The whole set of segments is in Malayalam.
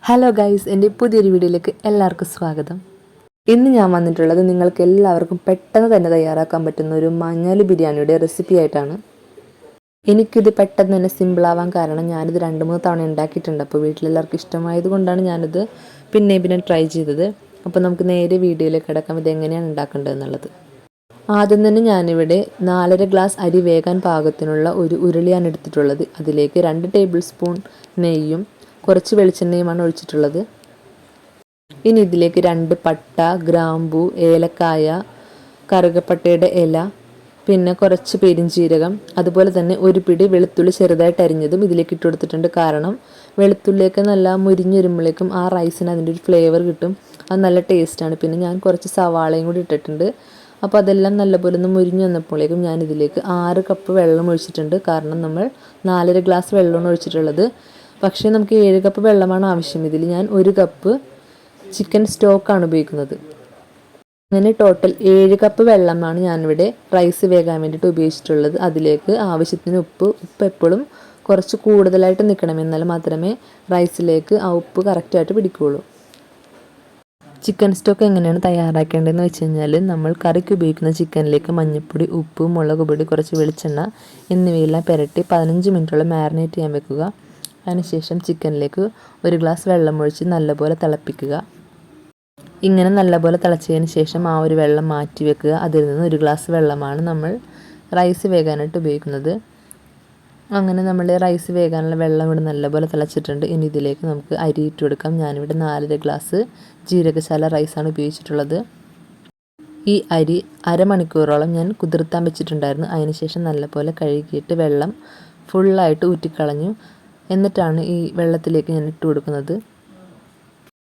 ഹലോ ഗൈസ്, എൻ്റെ പുതിയൊരു വീഡിയോയിലേക്ക് എല്ലാവർക്കും സ്വാഗതം. ഇന്ന് ഞാൻ വന്നിട്ടുള്ളത് നിങ്ങൾക്ക് എല്ലാവർക്കും പെട്ടെന്ന് തന്നെ തയ്യാറാക്കാൻ പറ്റുന്ന ഒരു മഞ്ഞൾ ബിരിയാണിയുടെ റെസിപ്പി ആയിട്ടാണ്. എനിക്കിത് പെട്ടെന്ന് തന്നെ സിമ്പിളാവാൻ കാരണം ഞാനിത് 2-3 തവണ ഉണ്ടാക്കിയിട്ടുണ്ട്. അപ്പോൾ വീട്ടിലെല്ലാവർക്കും ഇഷ്ടമായത് കൊണ്ടാണ് ഞാനിത് പിന്നെ ട്രൈ ചെയ്തത്. അപ്പോൾ നമുക്ക് നേരെ വീഡിയോയിലേക്ക് കിടക്കാം, ഇത് എങ്ങനെയാണ് ഉണ്ടാക്കേണ്ടത് എന്നുള്ളത്. ആദ്യം തന്നെ ഞാനിവിടെ 4.5 ഗ്ലാസ് അരി വേകാൻ പാകത്തിനുള്ള ഒരു ഉരുളിയാണ് എടുത്തിട്ടുള്ളത്. അതിലേക്ക് 2 ടേബിൾ സ്പൂൺ നെയ്യും കുറച്ച് വെളിച്ചെണ്ണയുമാണ് ഒഴിച്ചിട്ടുള്ളത്. ഇനി ഇതിലേക്ക് 2 പട്ട, ഗ്രാമ്പു, ഏലക്കായ, കറുകപ്പട്ടയുടെ ഇല, പിന്നെ കുറച്ച് പെരിഞ്ജീരകം, അതുപോലെ തന്നെ ഒരു പിടി വെളുത്തുള്ളി ചെറുതായിട്ട് അരിഞ്ഞതും ഇതിലേക്ക് ഇട്ട് കൊടുത്തിട്ടുണ്ട്. കാരണം വെളുത്തുള്ളിയൊക്കെ നല്ല മുരിഞ്ഞൊരുമ്പോഴേക്കും ആ റൈസിന് അതിൻ്റെ ഒരു ഫ്ലേവർ കിട്ടും, അത് നല്ല ടേസ്റ്റാണ്. പിന്നെ ഞാൻ കുറച്ച് സവാളയും കൂടി ഇട്ടിട്ടുണ്ട്. അപ്പോൾ അതെല്ലാം നല്ലപോലെ ഒന്ന് മുരിഞ്ഞ് വന്നപ്പോഴേക്കും ഞാൻ ഇതിലേക്ക് 6 കപ്പ് വെള്ളം ഒഴിച്ചിട്ടുണ്ട്. കാരണം നമ്മൾ 4.5 ഗ്ലാസ് വെള്ളമാണ് ഒഴിച്ചിട്ടുള്ളത്. പക്ഷേ നമുക്ക് 7 കപ്പ് വെള്ളമാണ് ആവശ്യം. ഇതിൽ ഞാൻ 1 കപ്പ് ചിക്കൻ സ്റ്റോക്കാണ് ഉപയോഗിക്കുന്നത്. അങ്ങനെ ടോട്ടൽ 7 കപ്പ് വെള്ളമാണ് ഞാനിവിടെ റൈസ് വേകാൻ വേണ്ടിയിട്ട് ഉപയോഗിച്ചിട്ടുള്ളത്. അതിലേക്ക് ആവശ്യത്തിന് ഉപ്പ് എപ്പോഴും കുറച്ച് കൂടുതലായിട്ട് നിൽക്കണം, എന്നാൽ മാത്രമേ റൈസിലേക്ക് ആ ഉപ്പ് കറക്റ്റായിട്ട് പിടിക്കുകയുള്ളൂ. ചിക്കൻ സ്റ്റോക്ക് എങ്ങനെയാണ് തയ്യാറാക്കേണ്ടതെന്ന് വെച്ച് കഴിഞ്ഞാൽ, നമ്മൾ കറിക്ക് ഉപയോഗിക്കുന്ന ചിക്കനിലേക്ക് മഞ്ഞൾപ്പൊടി, ഉപ്പ്, മുളക് പൊടി, കുറച്ച് വെളിച്ചെണ്ണ എന്നിവയെല്ലാം പുരട്ടി 15 മിനിറ്റോളം മാരിനേറ്റ് ചെയ്യാൻ വെക്കുക. അതിനുശേഷം ചിക്കനിലേക്ക് 1 ഗ്ലാസ് വെള്ളം ഒഴിച്ച് നല്ലപോലെ തിളപ്പിക്കുക. ഇങ്ങനെ നല്ലപോലെ തിളച്ചതിന് ശേഷം ആ ഒരു വെള്ളം മാറ്റി വെക്കുക. അതിൽ നിന്ന് 1 ഗ്ലാസ് വെള്ളമാണ് നമ്മൾ റൈസ് വേകാനായിട്ട് ഉപയോഗിക്കുന്നത്. അങ്ങനെ നമ്മൾ റൈസ് വേകാനുള്ള വെള്ളം ഇവിടെ നല്ലപോലെ തിളച്ചിട്ടുണ്ട്. ഇനി ഇതിലേക്ക് നമുക്ക് അരി ഇട്ട് കൊടുക്കാം. ഞാനിവിടെ 4.5 ഗ്ലാസ് ജീരകശാല റൈസാണ് ഉപയോഗിച്ചിട്ടുള്ളത്. ഈ അരി അരമണിക്കൂറോളം ഞാൻ കുതിർത്താൻ വെച്ചിട്ടുണ്ടായിരുന്നു. അതിനുശേഷം നല്ലപോലെ കഴുകിയിട്ട് വെള്ളം ഫുള്ളായിട്ട് ഊറ്റിക്കളഞ്ഞു. എന്നിട്ടാണ് ഈ വെള്ളത്തിലേക്ക് ഞാൻ ഇട്ട് കൊടുക്കുന്നത്.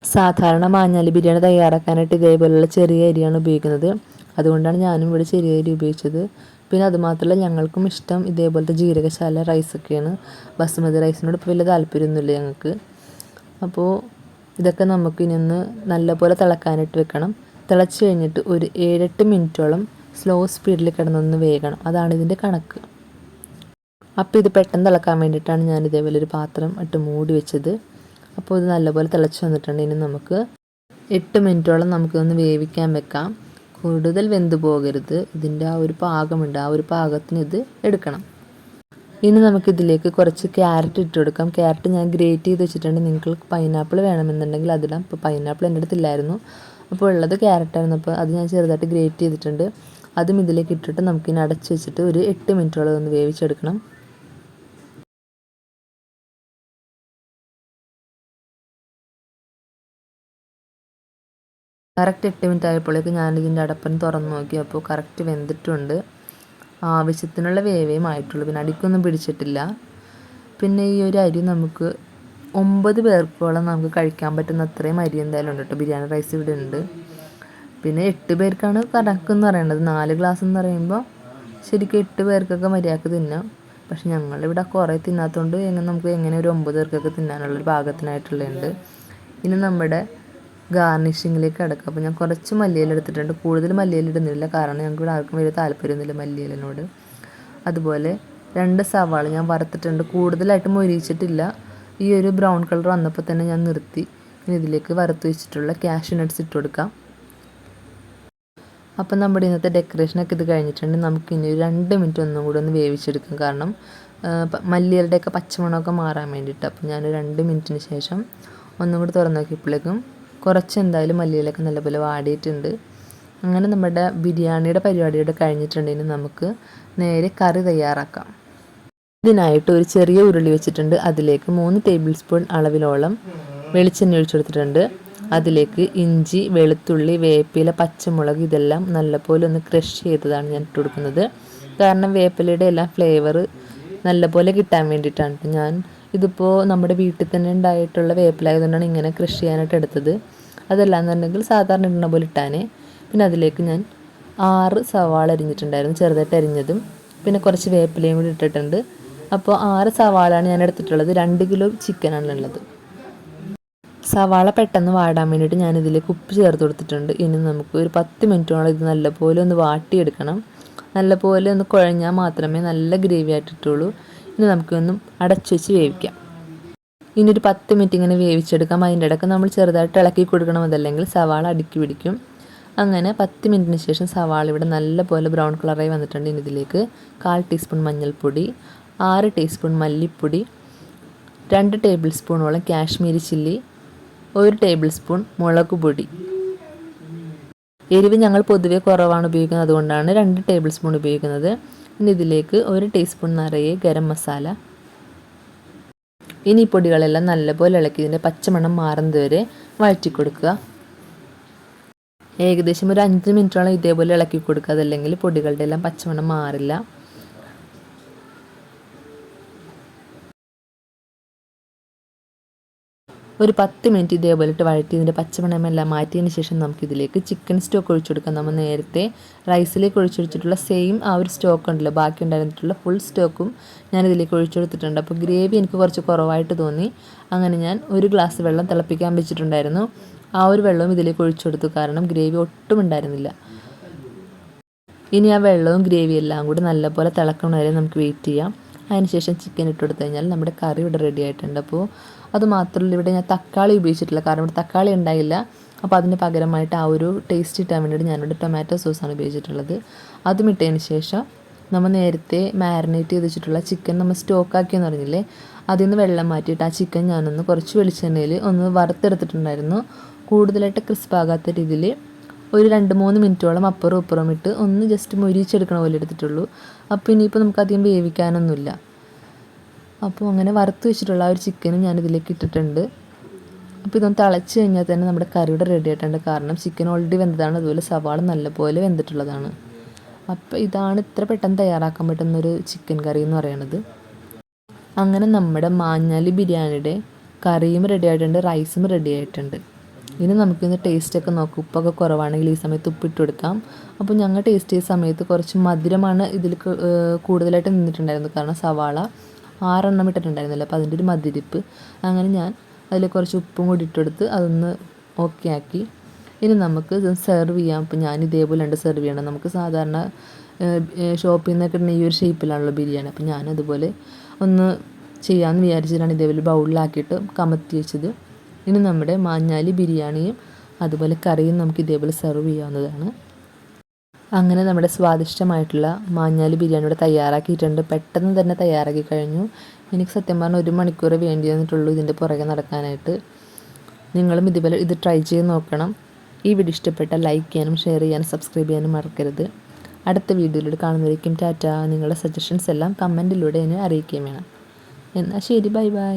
സാധാരണ മാഞ്ഞാലി ബിരിയാണി തയ്യാറാക്കാനായിട്ട് ഇതേപോലെയുള്ള ചെറിയ അരിയാണ് ഉപയോഗിക്കുന്നത്. അതുകൊണ്ടാണ് ഞാനും ഇവിടെ ചെറിയ അരി ഉപയോഗിച്ചത്. പിന്നെ അതുമാത്രമല്ല, ഞങ്ങൾക്കും ഇഷ്ടം ഇതേപോലത്തെ ജീരകശാല റൈസൊക്കെയാണ്. ബസുമതി റൈസിനോട് ഇപ്പോൾ വലിയ താല്പര്യമൊന്നുമില്ല ഞങ്ങൾക്ക്. അപ്പോൾ ഇതൊക്കെ നമുക്ക് ഇനി ഒന്ന് നല്ലപോലെ തിളക്കാനായിട്ട് വെക്കണം. തിളച്ച് കഴിഞ്ഞിട്ട് ഒരു 7-8 മിനിറ്റോളം സ്ലോ സ്പീഡിൽ കിടന്നൊന്ന് വേകണം. അതാണ് ഇതിൻ്റെ കണക്ക്. അപ്പോൾ ഇത് പെട്ടെന്ന് തിളക്കാൻ വേണ്ടിയിട്ടാണ് ഞാൻ ഇതേപോലെ ഒരു പാത്രം ഇട്ട് മൂടി വെച്ചത്. അപ്പോൾ ഇത് നല്ലപോലെ തിളച്ച് വന്നിട്ടുണ്ട്. ഇനി നമുക്ക് 8 മിനിറ്റോളം നമുക്കൊന്ന് വേവിക്കാൻ വെക്കാം. കൂടുതൽ വെന്ത് പോകരുത്. ഇതിൻ്റെ ആ ഒരു പാകമുണ്ട്, ആ ഒരു പാകത്തിന് ഇത് എടുക്കണം. ഇനി നമുക്കിതിലേക്ക് കുറച്ച് ക്യാരറ്റ് ഇട്ട് കൊടുക്കാം. ക്യാരറ്റ് ഞാൻ ഗ്രേറ്റ് ചെയ്ത് വെച്ചിട്ടുണ്ട്. നിങ്ങൾക്ക് പൈനാപ്പിൾ വേണമെന്നുണ്ടെങ്കിൽ അതിടാം. ഇപ്പോൾ പൈനാപ്പിൾ എൻ്റെ അടുത്തില്ലായിരുന്നു, അപ്പോൾ ഉള്ളത് ക്യാരറ്റായിരുന്നു. അപ്പോൾ അത് ഞാൻ ചെറുതായിട്ട് ഗ്രേറ്റ് ചെയ്തിട്ടുണ്ട്. അതും ഇതിലേക്ക് ഇട്ടിട്ട് നമുക്കിനി അടച്ച് വെച്ചിട്ട് ഒരു 8 മിനിറ്റോളം ഒന്ന് വേവിച്ചെടുക്കണം. കറക്റ്റ് 8 മിനിറ്റ് ആയപ്പോഴേക്ക് ഞാനിതിൻ്റെ അടപ്പൻ തുറന്ന് നോക്കി. അപ്പോൾ കറക്റ്റ് വെന്തിട്ടുണ്ട്. ആവശ്യത്തിനുള്ള വേവേയും ആയിട്ടുള്ളൂ. പിന്നെ അടിക്കൊന്നും പിടിച്ചിട്ടില്ല. പിന്നെ ഈ ഒരു അരി നമുക്ക് 9 പേർക്കോളം നമുക്ക് കഴിക്കാൻ പറ്റുന്ന അത്രയും അരി എന്തായാലും ഉണ്ട് കേട്ടോ. ബിരിയാണി റൈസ് ഇവിടെ ഉണ്ട്. പിന്നെ 8 പേർക്കാണ് കണക്കെന്ന് പറയുന്നത്. 4 ഗ്ലാസ് എന്ന് പറയുമ്പോൾ ശരിക്കും 8 പേർക്കൊക്കെ മര്യാദക്ക് തിന്നാം. പക്ഷെ ഞങ്ങളിവിടെ കുറേ തിന്നാത്തതുകൊണ്ട് നമുക്ക് എങ്ങനെ ഒരു 9 പേർക്കൊക്കെ തിന്നാനുള്ളൊരു പാകത്തിനായിട്ടുള്ളുണ്ട്. ഇനി നമ്മുടെ ഗാർണിഷിങ്ങിലേക്ക് കിടക്കുക. അപ്പോൾ ഞാൻ കുറച്ച് മല്ലിയില എടുത്തിട്ടുണ്ട്. കൂടുതൽ മല്ലിയില ഇടുന്നില്ല, കാരണം ഞങ്ങൾക്ക് ഇവിടെ ആർക്കും വലിയ താല്പര്യമൊന്നുമില്ല മല്ലിയിലിനോട്. അതുപോലെ 2 സവാള ഞാൻ വറുത്തിട്ടുണ്ട്. കൂടുതലായിട്ട് മൊരിയിച്ചിട്ടില്ല. ഈ ഒരു ബ്രൗൺ കളർ വന്നപ്പോൾ തന്നെ ഞാൻ നിർത്തി. ഇനി ഇതിലേക്ക് വറുത്ത് വെച്ചിട്ടുള്ള കാഷ്യൂ നട്ട്സ് ഇട്ട് കൊടുക്കാം. അപ്പം നമ്മുടെ ഇന്നത്തെ ഡെക്കറേഷനൊക്കെ ഇത് കഴിഞ്ഞിട്ടുണ്ട്. നമുക്കിനി ഒരു 2 മിനിറ്റ് ഒന്നും കൂടി ഒന്ന് വേവിച്ചെടുക്കാം. കാരണം മല്ലിയിലയുടെയൊക്കെ പച്ചമണമൊക്കെ മാറാൻ വേണ്ടിയിട്ട്. അപ്പോൾ ഞാൻ 2 മിനിറ്റിന് ശേഷം ഒന്നും കൂടി തുറന്ന് നോക്കിയപ്പോഴേക്കും കുറച്ച് എന്തായാലും മല്ലിയിലൊക്കെ നല്ലപോലെ വാടിയിട്ടുണ്ട്. അങ്ങനെ നമ്മുടെ ബിരിയാണിയുടെ പരിപാടിയുടെ കഴിഞ്ഞിട്ടുണ്ട്. ഇനി നമുക്ക് നേരെ കറി തയ്യാറാക്കാം. ഇതിനായിട്ട് ഒരു ചെറിയ ഉരുളി വെച്ചിട്ടുണ്ട്. അതിലേക്ക് 3 ടേബിൾ സ്പൂൺ അളവിലോളം വെളിച്ചെണ്ണ ഒഴിച്ചു കൊടുത്തിട്ടുണ്ട്. അതിലേക്ക് ഇഞ്ചി, വെളുത്തുള്ളി, വേപ്പില, പച്ചമുളക് ഇതെല്ലാം നല്ലപോലെ ഒന്ന് ക്രഷ് ചെയ്തതാണ് ഞാൻ ഇട്ട് കൊടുക്കുന്നത്. കാരണം വേപ്പിലയുടെ എല്ലാം ഫ്ലേവർ നല്ലപോലെ കിട്ടാൻ വേണ്ടിയിട്ടാണ്. ഞാൻ ഇതിപ്പോൾ നമ്മുടെ വീട്ടിൽ തന്നെ ഉണ്ടായിട്ടുള്ള വേപ്പിലായതുകൊണ്ടാണ് ഇങ്ങനെ കൃഷി ചെയ്യാനായിട്ട് എടുത്തത്. അതല്ലാന്നുണ്ടെങ്കിൽ സാധാരണ ഇടുന്ന പോലെ ഇട്ടാനേ. പിന്നെ അതിലേക്ക് ഞാൻ 6 സവാള അരിഞ്ഞിട്ടുണ്ടായിരുന്നു, ചെറുതായിട്ട് അരിഞ്ഞതും. പിന്നെ കുറച്ച് വേപ്പിലയും കൂടി ഇട്ടിട്ടുണ്ട്. അപ്പോൾ 6 സവാളയാണ് ഞാൻ എടുത്തിട്ടുള്ളത്. 2 കിലോ ചിക്കനാണ് ഉള്ളത്. സവാള പെട്ടെന്ന് വാടാൻ വേണ്ടിയിട്ട് ഞാൻ ഇതിലേക്ക് ഉപ്പ് ചേർത്ത് കൊടുത്തിട്ടുണ്ട്. ഇനി നമുക്ക് ഒരു 10 മിനിറ്റോളം ഇത് നല്ലപോലെ ഒന്ന് വാട്ടിയെടുക്കണം. നല്ലപോലെ ഒന്ന് കുഴഞ്ഞാൽ മാത്രമേ നല്ല ഗ്രേവി ആയിട്ട് ഇട്ടുള്ളൂ. ഇനി നമുക്കൊന്നും അടച്ചു വെച്ച് വേവിക്കാം. ഇനി ഒരു 10 മിനിറ്റ് ഇങ്ങനെ വേവിച്ചെടുക്കാം. അതിൻ്റെ ഇടയ്ക്ക് നമ്മൾ ചെറുതായിട്ട് ഇളക്കി കൊടുക്കണം, അതല്ലെങ്കിൽ സവാള അടുക്കി പിടിക്കും. അങ്ങനെ 10 മിനിറ്റിന് ശേഷം സവാള ഇവിടെ നല്ലപോലെ ബ്രൗൺ കളറായി വന്നിട്ടുണ്ട്. ഇനി ഇതിലേക്ക് 1/4 ടീസ്പൂൺ മഞ്ഞൾപ്പൊടി, 6 ടീസ്പൂൺ മല്ലിപ്പൊടി, 2 ടേബിൾ സ്പൂണോളം കാശ്മീരി ചില്ലി, 1 ടേബിൾ സ്പൂൺ മുളക് പൊടി. എരിവ് ഞങ്ങൾ പൊതുവെ കുറവാണ് ഉപയോഗിക്കുന്നത്, അതുകൊണ്ടാണ് 2 ടേബിൾ സ്പൂൺ ഉപയോഗിക്കുന്നത്. ഇനി ഇതിലേക്ക് 1 ടീസ്പൂൺ നിറയെ ഗരം മസാല. ഇനി ഈ പൊടികളെല്ലാം നല്ലപോലെ ഇളക്കി ഇതിൻ്റെ പച്ചമണം മാറുന്നത് വരെ വഴറ്റി കൊടുക്കുക. ഏകദേശം ഒരു 5 മിനിറ്റോളം ഇതേപോലെ ഇളക്കി കൊടുക്കുക, അതല്ലെങ്കിൽ പൊടികളുടെ എല്ലാം പച്ചമണം മാറില്ല. ഒരു 10 മിനിറ്റ് ഇതേപോലെ ഇട്ട് വഴറ്റി ഇതിൻ്റെ പച്ചമണമെല്ലാം മാറ്റിയതിന് ശേഷം നമുക്കിതിലേക്ക് ചിക്കൻ സ്റ്റോക്ക് ഒഴിച്ചു കൊടുക്കാം. നമ്മൾ നേരത്തെ റൈസിലേക്ക് ഒഴിച്ചെടുത്തിട്ടുള്ള സെയിം ആ ഒരു സ്റ്റോക്ക് ഉണ്ടല്ലോ, ബാക്കി ഉണ്ടായിരുന്നിട്ടുള്ള ഫുൾ സ്റ്റോക്കും ഞാനിതിലേക്ക് ഒഴിച്ചെടുത്തിട്ടുണ്ട്. അപ്പോൾ ഗ്രേവി എനിക്ക് കുറച്ച് കുറവായിട്ട് തോന്നി. അങ്ങനെ ഞാൻ 1 ഗ്ലാസ് വെള്ളം തിളപ്പിക്കാൻ വെച്ചിട്ടുണ്ടായിരുന്നു. ആ ഒരു വെള്ളവും ഇതിലേക്ക് ഒഴിച്ചു കൊടുത്തു, കാരണം ഗ്രേവി ഒട്ടും ഉണ്ടായിരുന്നില്ല. ഇനി ആ വെള്ളവും ഗ്രേവിയും എല്ലാം കൂടി നല്ലപോലെ തിളക്കണ വരെ നമുക്ക് വെയിറ്റ് ചെയ്യാം. അതിനുശേഷം ചിക്കൻ ഇട്ട് കൊടുത്തു കഴിഞ്ഞാൽ നമ്മുടെ കറി ഇവിടെ റെഡി ആയിട്ടുണ്ട്. അപ്പോൾ അത് മാത്രമല്ല, ഇവിടെ ഞാൻ തക്കാളി ഉപയോഗിച്ചിട്ടില്ല, കാരണം ഇവിടെ തക്കാളി ഉണ്ടായില്ല. അപ്പോൾ അതിന് പകരമായിട്ട് ആ ഒരു ടേസ്റ്റ് കിട്ടാൻ വേണ്ടിയിട്ട് ഞാനിവിടെ ടൊമാറ്റോ സോസാണ് ഉപയോഗിച്ചിട്ടുള്ളത്. അതും ഇട്ടതിന് ശേഷം നമ്മൾ നേരത്തെ മാരിനേറ്റ് ചെയ്ത് വെച്ചിട്ടുള്ള ചിക്കൻ നമ്മൾ സ്റ്റോക്കാക്കിയെന്ന് പറഞ്ഞില്ലേ, അതിൽ നിന്ന് വെള്ളം മാറ്റിയിട്ട് ആ ചിക്കൻ ഞാനൊന്ന് കുറച്ച് വെളിച്ചെണ്ണയിൽ ഒന്ന് വറുത്തെടുത്തിട്ടുണ്ടായിരുന്നു. കൂടുതലായിട്ട് ക്രിസ്പാകാത്ത രീതിയിൽ ഒരു 2-3 മിനിറ്റോളം അപ്പുറം ഇപ്പുറം ഇട്ട് ഒന്ന് ജസ്റ്റ് മൊരിച്ചെടുക്കണ പോലെ എടുത്തിട്ടുള്ളൂ. അപ്പോൾ ഇനിയിപ്പോൾ നമുക്കധികം വേവിക്കാനൊന്നുമില്ല. അപ്പോൾ അങ്ങനെ വറുത്ത് വെച്ചിട്ടുള്ള ആ ഒരു ചിക്കനും ഞാനിതിലേക്ക് ഇട്ടിട്ടുണ്ട്. അപ്പോൾ ഇതൊന്ന് തിളച്ച് കഴിഞ്ഞാൽ തന്നെ നമ്മുടെ കറിയുടെ റെഡി ആയിട്ടുണ്ട്, കാരണം ചിക്കൻ ഓൾറെഡി വെന്തതാണ്, അതുപോലെ സവാള നല്ലപോലെ വെന്തിട്ടുള്ളതാണ്. അപ്പോൾ ഇതാണ് ഇത്ര പെട്ടെന്ന് തയ്യാറാക്കാൻ പറ്റുന്നൊരു ചിക്കൻ കറി എന്ന് പറയുന്നത്. അങ്ങനെ നമ്മുടെ മാഞ്ഞാലി ബിരിയാണിയുടെ കറിയും റെഡി ആയിട്ടുണ്ട്, റൈസും റെഡി ആയിട്ടുണ്ട്. ഇനി നമുക്കിന്ന് ടേസ്റ്റൊക്കെ നോക്കാം. ഉപ്പൊക്കെ കുറവാണെങ്കിൽ ഈ സമയത്ത് ഉപ്പിട്ട് കൊടുക്കാം. അപ്പോൾ ഞങ്ങൾ ടേസ്റ്റ് ചെയ്ത സമയത്ത് കുറച്ച് മധുരമാണ് ഇതിൽ കൂടുതലായിട്ട് നിന്നിട്ടുണ്ടായിരുന്നു, കാരണം സവാള 6 എണ്ണം ഇട്ടിട്ടുണ്ടായിരുന്നില്ല, അപ്പോൾ അതിൻ്റെ ഒരു മധുരിപ്പ്. അങ്ങനെ ഞാൻ അതിൽ കുറച്ച് ഉപ്പും കൂടി ഇട്ടെടുത്ത് അതൊന്ന് ഓക്കെ ആക്കി. ഇനി നമുക്ക് ഇത് സെർവ് ചെയ്യാം. അപ്പോൾ ഞാൻ ഇതേപോലെ ഉണ്ട് സെർവ് ചെയ്യണം. നമുക്ക് സാധാരണ ഷോപ്പിൽ നിന്നൊക്കെ ഈ ഒരു ഷേപ്പിലാണല്ലോ ബിരിയാണി. അപ്പോൾ ഞാനതുപോലെ ഒന്ന് ചെയ്യാമെന്ന് വിചാരിച്ചിട്ടാണ് ഇതേപോലെ ബൗളിലാക്കിയിട്ട് കമത്തി വെച്ചത്. ഇനി നമ്മുടെ മാഞ്ഞാലി ബിരിയാണിയും അതുപോലെ കറിയും നമുക്ക് ഇതേപോലെ സെർവ് ചെയ്യാവുന്നതാണ്. അങ്ങനെ നമ്മുടെ സ്വാദിഷ്ടമായിട്ടുള്ള മാഞ്ഞാലി ബിരിയാണി ഇവിടെ തയ്യാറാക്കിയിട്ടുണ്ട്. പെട്ടെന്ന് തന്നെ തയ്യാറാക്കി കഴിഞ്ഞു. എനിക്ക് സത്യം പറഞ്ഞാൽ 1 മണിക്കൂർ വേണ്ടി വന്നിട്ടുള്ളൂ ഇതിൻ്റെ പുറകെ നടക്കാനായിട്ട്. നിങ്ങളും ഇതുപോലെ ഇത് ട്രൈ ചെയ്ത് നോക്കണം. ഈ വീഡിയോ ഇഷ്ടപ്പെട്ടാൽ ലൈക്ക് ചെയ്യാനും ഷെയർ ചെയ്യാനും സബ്സ്ക്രൈബ് ചെയ്യാനും മറക്കരുത്. അടുത്ത വീഡിയോയിലൂടെ കാണുന്നവരേക്കും ടാറ്റ. നിങ്ങളുടെ സജഷൻസ് എല്ലാം കമൻറ്റിലൂടെ എന്നെ അറിയിക്കുകയും വേണം. എന്നാൽ ശരി, ബൈ ബൈ.